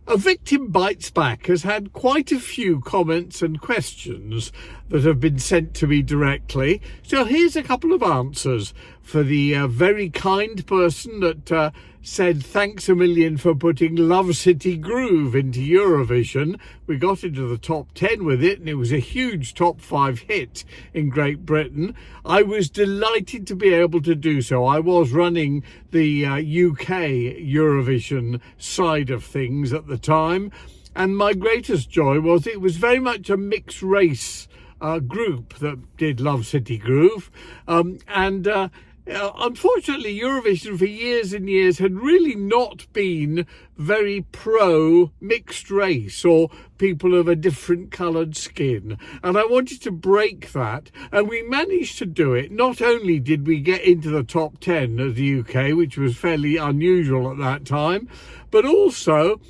A Victim Bites Back has had quite a few comments and questions that have been sent to me directly. So here's a couple of answers for the very kind person that said thanks a million for putting Love City Groove into Eurovision. We got into the top 10 with it and it was a huge top 5 hit in Great Britain. I was delighted to be able to do so. I was running the UK Eurovision side of things at the time, and my greatest joy was it was very much a mixed race group that did Love City Groove, unfortunately, Eurovision for years and years had really not been very pro mixed race or people of a different coloured skin. And I wanted to break that. And we managed to do it. Not only did we get into the top 10 of the UK, which was fairly unusual at that time, but also,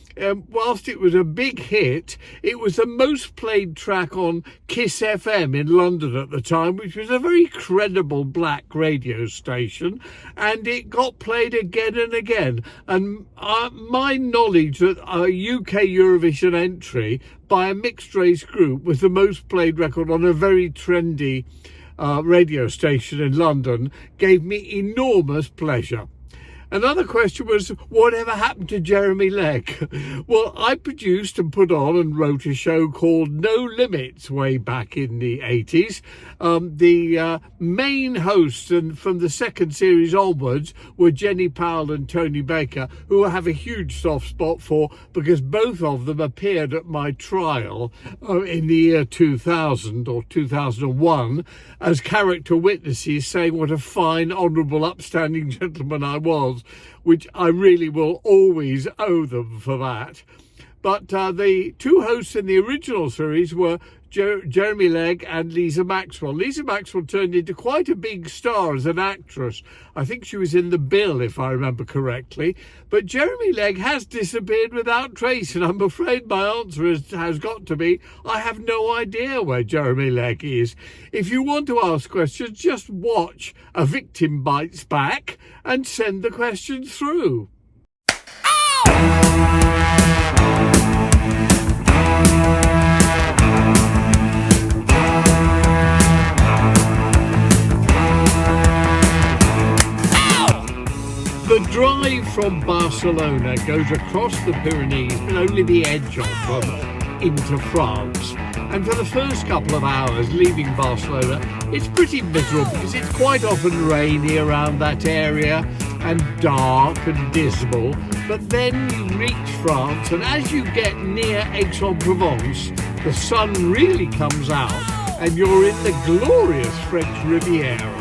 whilst it was a big hit, it was the most played track on Kiss FM in London at the time, which was a very credible black radio station, and it got played again and again. And my knowledge that a UK Eurovision entry by a mixed race group was the most played record on a very trendy radio station in London gave me enormous pleasure. Another question was, whatever happened to Jeremy Legg? Well, I produced and put on and wrote a show called No Limits way back in the 80s. The main hosts and from the second series onwards were Jenny Powell and Tony Baker, who I have a huge soft spot for because both of them appeared at my trial in the year 2000 or 2001 as character witnesses saying what a fine, honourable, upstanding gentleman I was, which I really will always owe them for that. But the two hosts in the original series were Jeremy Legg and Lisa Maxwell. Lisa Maxwell turned into quite a big star as an actress. I think she was in The Bill, if I remember correctly. But Jeremy Legg has disappeared without trace, and I'm afraid my answer has got to be, I have no idea where Jeremy Legg is. If you want to ask questions, just watch A Victim Bites Back and send the questions through. The drive from Barcelona goes across the Pyrenees and only the edge of them into France. And for the first couple of hours leaving Barcelona, it's pretty miserable because it's quite often rainy around that area and dark and dismal. But then you reach France, and as you get near Aix-en-Provence, the sun really comes out and you're in the glorious French Riviera.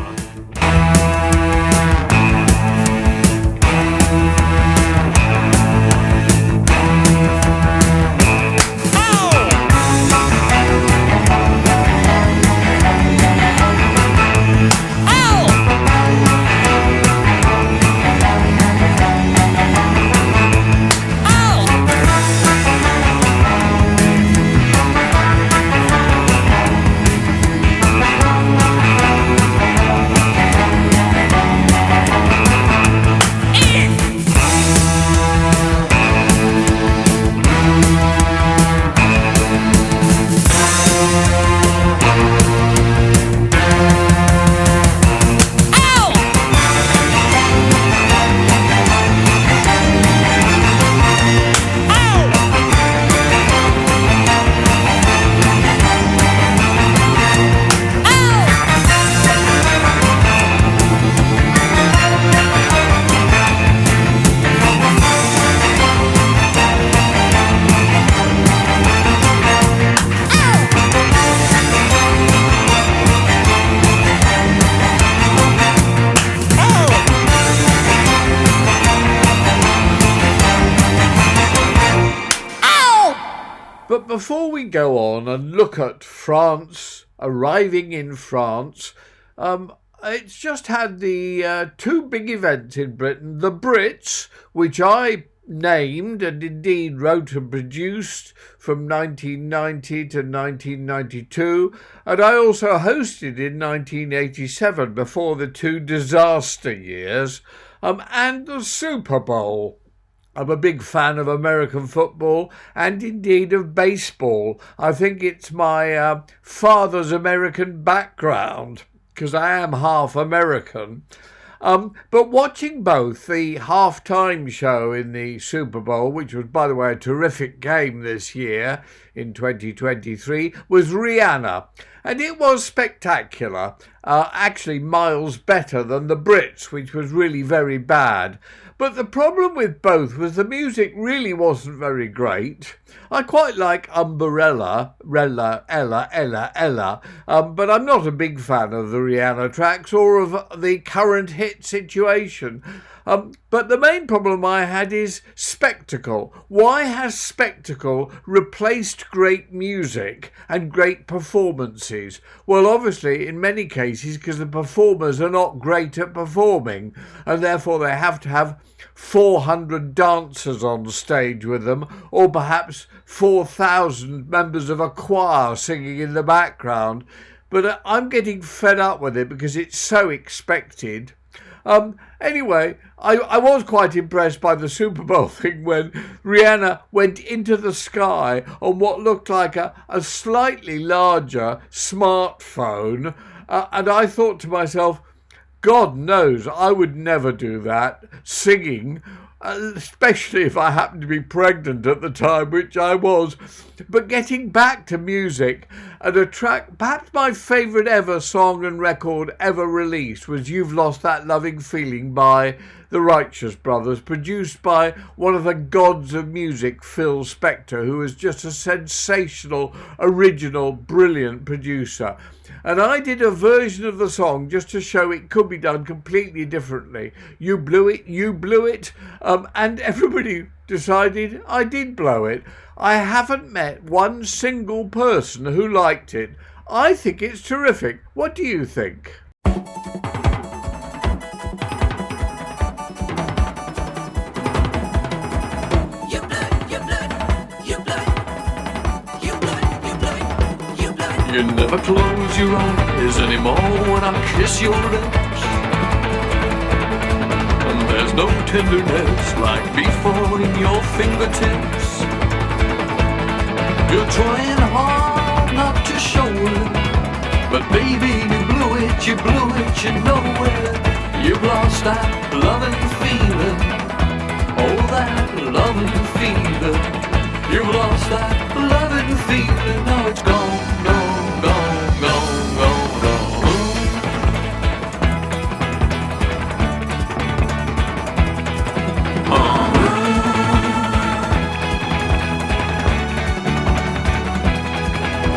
But before we go on and look at France, arriving in France, it's just had the two big events in Britain. The Brits, which I named and indeed wrote and produced from 1990 to 1992, and I also hosted in 1987 before the two disaster years, and the Superbowl. I'm a big fan of American football and indeed of baseball. I think it's my father's American background because I am half American. But watching both the halftime show in the Super Bowl, which was, by the way, a terrific game this year in 2023, was Rhianna. And it was spectacular, actually miles better than the Brits, which was really very bad. But the problem with both was the music really wasn't very great. I quite like Umbrella, Rella, Ella, Ella, Ella, but I'm not a big fan of the Rhianna tracks or of the current hit situation. But the main problem I had is spectacle. Why has spectacle replaced great music and great performances? Well, obviously, in many cases, because the performers are not great at performing, and therefore they have to have 400 dancers on stage with them, or perhaps 4,000 members of a choir singing in the background. But I'm getting fed up with it because it's so expected. Anyway, I was quite impressed by the Super Bowl thing when Rhianna went into the sky on what looked like a slightly larger smartphone. And I thought to myself, God knows I would never do that, singing, especially if I happened to be pregnant at the time, which I was. But getting back to music, and a track, perhaps my favourite ever song and record ever released was You've Lost That Loving Feeling by the Righteous Brothers, produced by one of the gods of music, Phil Spector, who is just a sensational, original, brilliant producer. And I did a version of the song just to show it could be done completely differently. You blew it, and everybody decided I did blow it. I haven't met one single person who liked it. I think it's terrific. What do you think? You never close your eyes anymore when I kiss your lips. And there's no tenderness like before in your fingertips. You're trying hard not to show it, but baby, you blew it, you know it. You've lost that loving feeling, oh that loving feeling. You've lost that loving feeling, now it's gone, gone, gone, gone, gone, gone.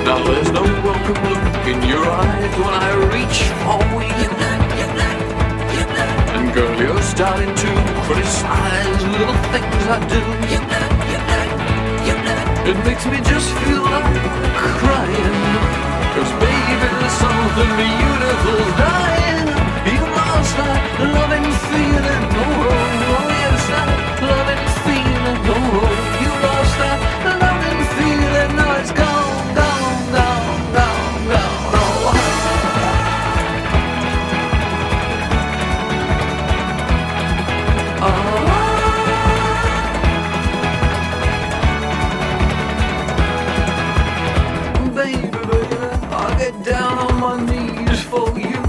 Now there's no welcome look in your eyes when I reach for you. And girl, you're starting to criticize little things I do. It makes me just feel like crying, 'cause baby, there's something beautiful dying. You lost that loving feeling, oh yes, that loving feeling, oh, you lost that loving feeling, now it's gone, gone, gone, gone, gone, oh. Down on my knees for you.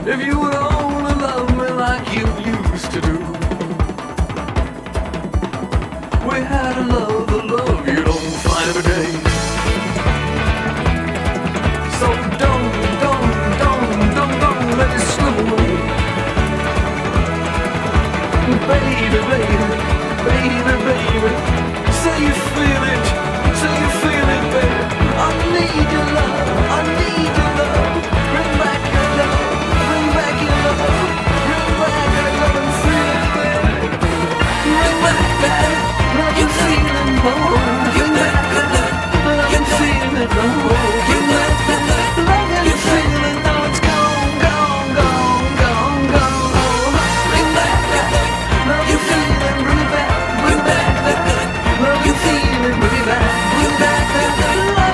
If you would only love me like you used to do. We had a love, the love you don't find every day. So don't let it slip away. Baby, say you feel it, baby. I need your love, I need your love. Bring back your love, bring back your love. Bring back your love and feeling, baby. Bring back that love and feeling, oh. Bring back that love and feeling, oh. Bring back that love and feeling, now it's gone, gone, gone, gone, gone, oh. Bring back that love and feeling, bring it back that love and feeling, bring it back, bring back that love.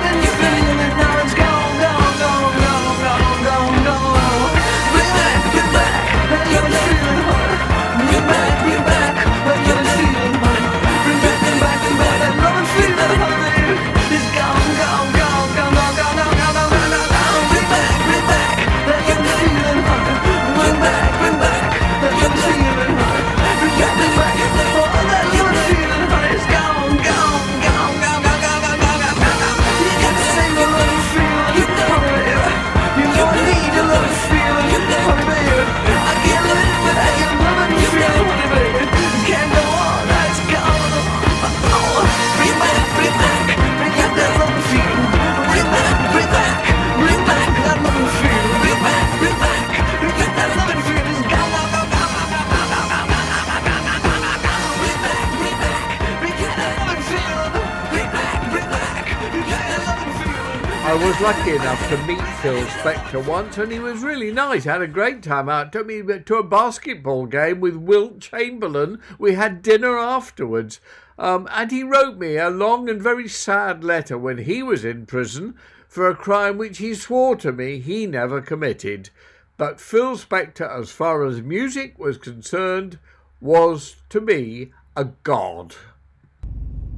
Bring back, I was lucky enough to meet Phil Spector once, and he was really nice. I had a great time out. Took me to a basketball game with Wilt Chamberlain. We had dinner afterwards. And he wrote me a long and very sad letter when he was in prison for a crime which he swore to me he never committed. But Phil Spector, as far as music was concerned, was to me a god.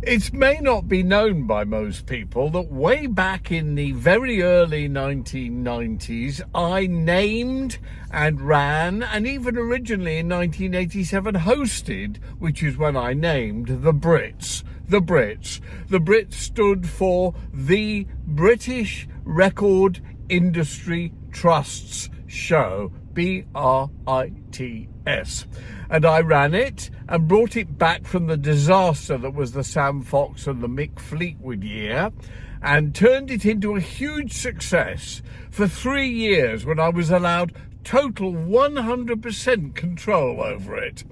It may not be known by most people that way back in the very early 1990s, I named and ran, and even originally in 1987 hosted, which is when I named the Brits. The Brits. The Brits stood for the British Record Industry Trusts Show, BRITS. And I ran it and brought it back from the disaster that was the Sam Fox and the Mick Fleetwood year, and turned it into a huge success for 3 years when I was allowed total 100% control over it.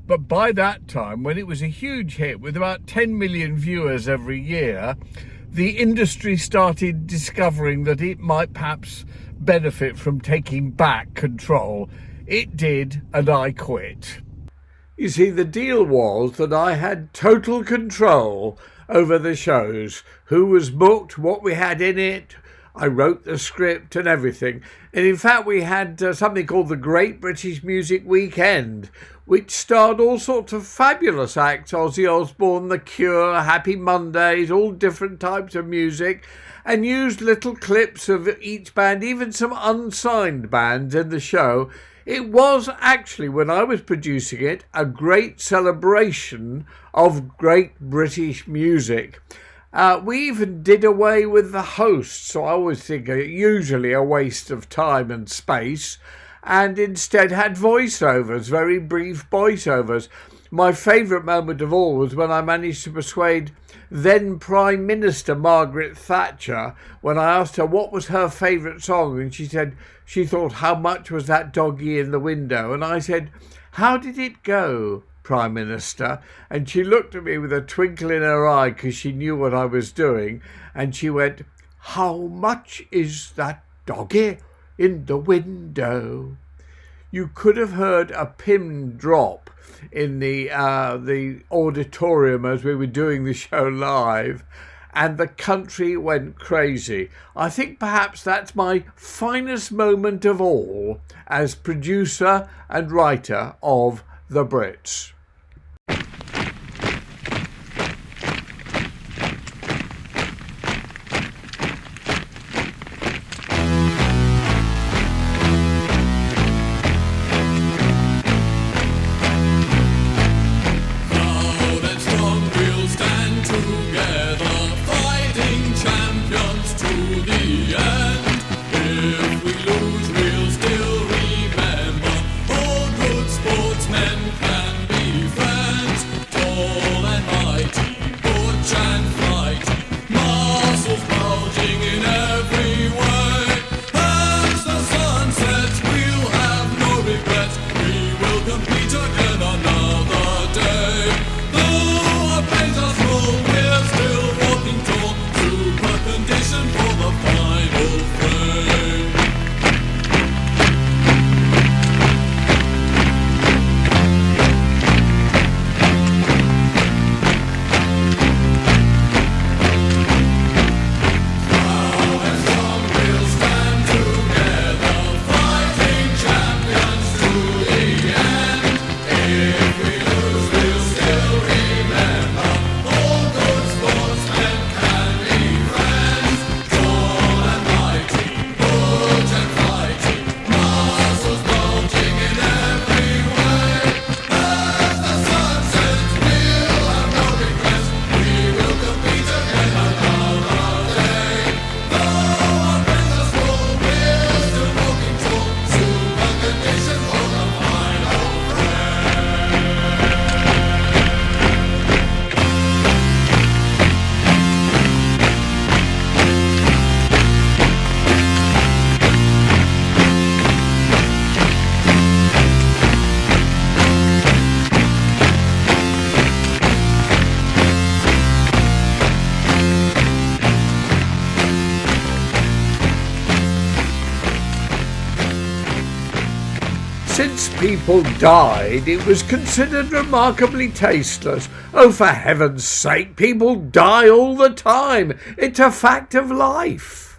But by that time, when it was a huge hit with about 10 million viewers every year, the industry started discovering that it might perhaps benefit from taking back control. It did, and I quit. You see, the deal was that I had total control over the shows, who was booked, what we had in it. I wrote the script and everything. And in fact, we had something called the Great British Music Weekend, which starred all sorts of fabulous acts: Ozzy Osbourne, The Cure, Happy Mondays, all different types of music, and used little clips of each band, even some unsigned bands in the show. It was actually, when I was producing it, a great celebration of great British music. We even did away with the host, so I always think usually a waste of time and space, and instead had voiceovers, very brief voiceovers. My favourite moment of all was when I managed to persuade then Prime Minister Margaret Thatcher, when I asked her what was her favourite song, and she said she thought, "How much was that doggy in the window?" And I said, "How did it go, Prime Minister?" And she looked at me with a twinkle in her eye because she knew what I was doing, and she went, "How much is that doggy in the window?" You could have heard a pin drop in the auditorium as we were doing the show live, and the country went crazy. I think perhaps that's my finest moment of all as producer and writer of The Brits. Sportsmen can be people died, it was considered remarkably tasteless. Oh, for heaven's sake, people die all the time. It's a fact of life.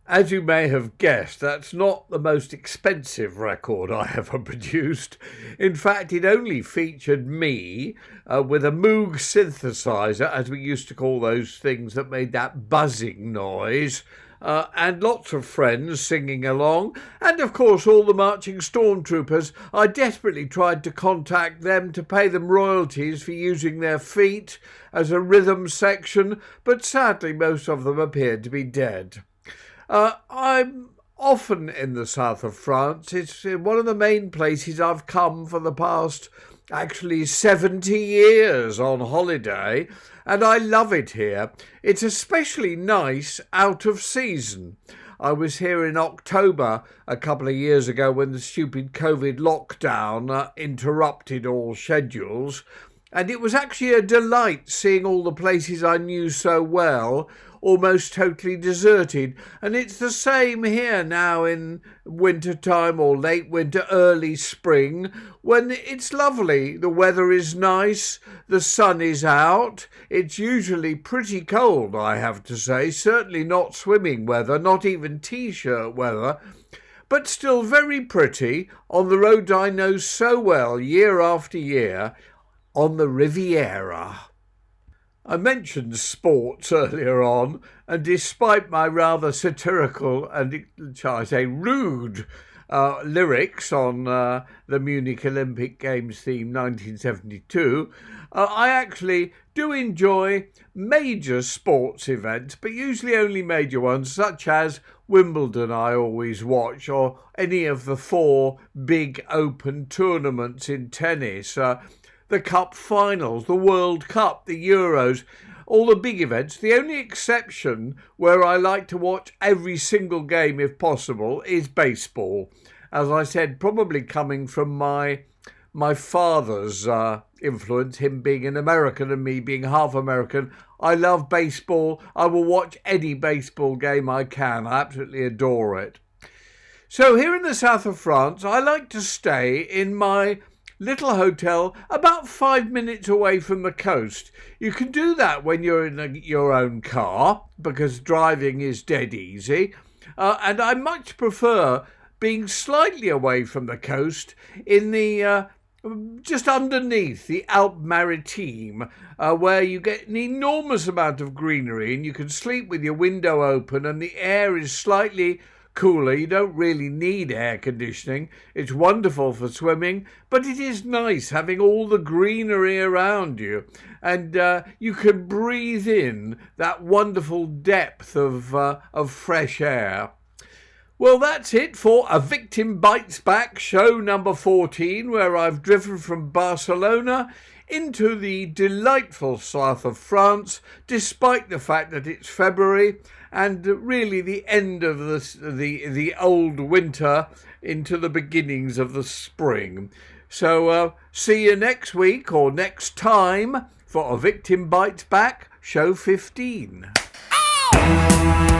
As you may have guessed, that's not the most expensive record I ever produced. In fact, it only featured me with a Moog synthesizer, as we used to call those things that made that buzzing noise, and lots of friends singing along, and of course all the marching stormtroopers. I desperately tried to contact them to pay them royalties for using their feet as a rhythm section, but sadly most of them appeared to be dead. I'm often in the south of France. It's one of the main places I've come for the past actually 70 years on holiday, and I love it here. It's especially nice out of season. I was here in October a couple of years ago when the stupid COVID lockdown interrupted all schedules, and it was actually a delight seeing all the places I knew so well almost totally deserted. And it's the same here now in winter time, or late winter, early spring, when it's lovely. The weather is nice, the sun is out. It's usually pretty cold, I have to say, certainly not swimming weather, not even t-shirt weather, but still very pretty on the road I know so well year after year, on the Riviera. I mentioned sports earlier on, and despite my rather satirical and, shall I say, rude lyrics on the Munich Olympic Games theme 1972, I actually do enjoy major sports events, but usually only major ones, such as Wimbledon I always watch, or any of the 4 big open tournaments in tennis, the Cup finals, the World Cup, the Euros, all the big events. The only exception where I like to watch every single game if possible is baseball. As I said, probably coming from my father's influence, him being an American and me being half American. I love baseball. I will watch any baseball game I can. I absolutely adore it. So here in the south of France, I like to stay in my little hotel about 5 minutes away from the coast. You can do that when you're in your own car, because driving is dead easy. And I much prefer being slightly away from the coast in the just underneath the Alpes Maritimes, where you get an enormous amount of greenery and you can sleep with your window open and the air is slightly cooler. You don't really need air conditioning. It's wonderful for swimming, but it is nice having all the greenery around you, and you can breathe in that wonderful depth of fresh air. Well, that's it for A Victim Bites Back, show number 14, where I've driven from Barcelona into the delightful south of France, despite the fact that it's February and really the end of the old winter into the beginnings of the spring. So see you next week or next time for A Victim Bites Back, show 15. Ow!